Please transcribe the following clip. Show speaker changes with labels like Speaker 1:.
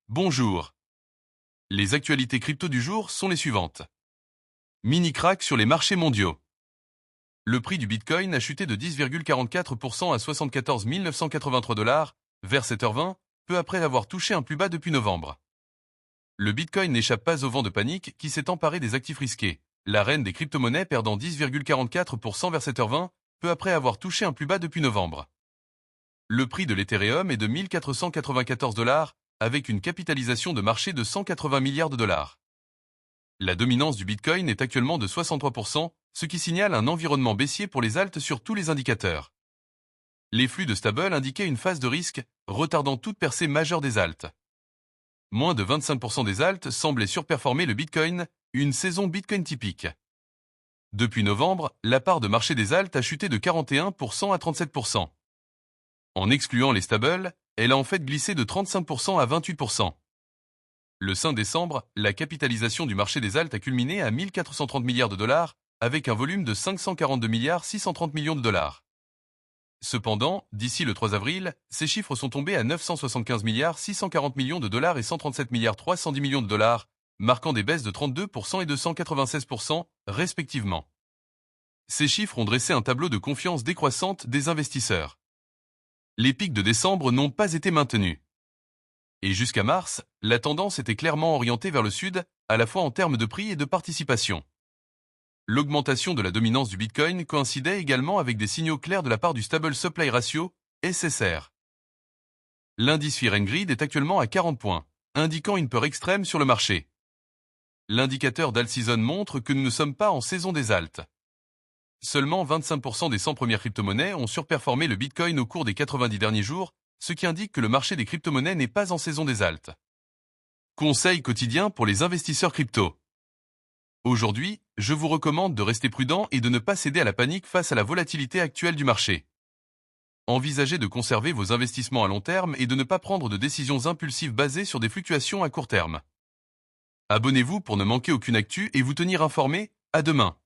Speaker 1: Bonjour. Les actualités crypto du jour sont les suivantes. Mini crack sur les marchés mondiaux. Le prix du Bitcoin a chuté de 10,44% à 74 983 $, vers 7h20, peu après avoir touché un plus bas depuis novembre. Le Bitcoin n'échappe pas au vent de panique qui s'est emparé des actifs risqués. La reine des crypto-monnaies perdant 10,44% vers 7h20, peu après avoir touché un plus bas depuis novembre. Le prix de l'Ethereum est de 1494 $, avec une capitalisation de marché de 180 milliards de dollars. La dominance du Bitcoin est actuellement de 63%, ce qui signale un environnement baissier pour les alts sur tous les indicateurs. Les flux de stable indiquaient une phase de risque, retardant toute percée majeure des alts. Moins de 25% des alts semblaient surperformer le Bitcoin, une saison Bitcoin typique. Depuis novembre, la part de marché des alts a chuté de 41% à 37%. En excluant les stables, elle a en fait glissé de 35% à 28%. Le 5 décembre, la capitalisation du marché des alts a culminé à 1430 milliards de dollars, avec un volume de 542 milliards 630 millions de dollars. Cependant, d'ici le 3 avril, ces chiffres sont tombés à 975 milliards 640 millions de dollars et 137 milliards 310 millions de dollars, marquant des baisses de 32% et de 196%, respectivement. Ces chiffres ont dressé un tableau de confiance décroissante des investisseurs. Les pics de décembre n'ont pas été maintenus. Et jusqu'à mars, la tendance était clairement orientée vers le sud, à la fois en termes de prix et de participation. L'augmentation de la dominance du Bitcoin coïncidait également avec des signaux clairs de la part du Stable Supply Ratio, SSR. L'indice Fear and Greed est actuellement à 40 points, indiquant une peur extrême sur le marché. L'indicateur d'Alt-Season montre que nous ne sommes pas en saison des alts. Seulement 25% des 100 premières crypto-monnaies ont surperformé le Bitcoin au cours des 90 derniers jours, ce qui indique que le marché des crypto-monnaies n'est pas en saison des alts. Conseil quotidien pour les investisseurs crypto. Aujourd'hui, je vous recommande de rester prudent et de ne pas céder à la panique face à la volatilité actuelle du marché. Envisagez de conserver vos investissements à long terme et de ne pas prendre de décisions impulsives basées sur des fluctuations à court terme. Abonnez-vous pour ne manquer aucune actu et vous tenir informé. À demain.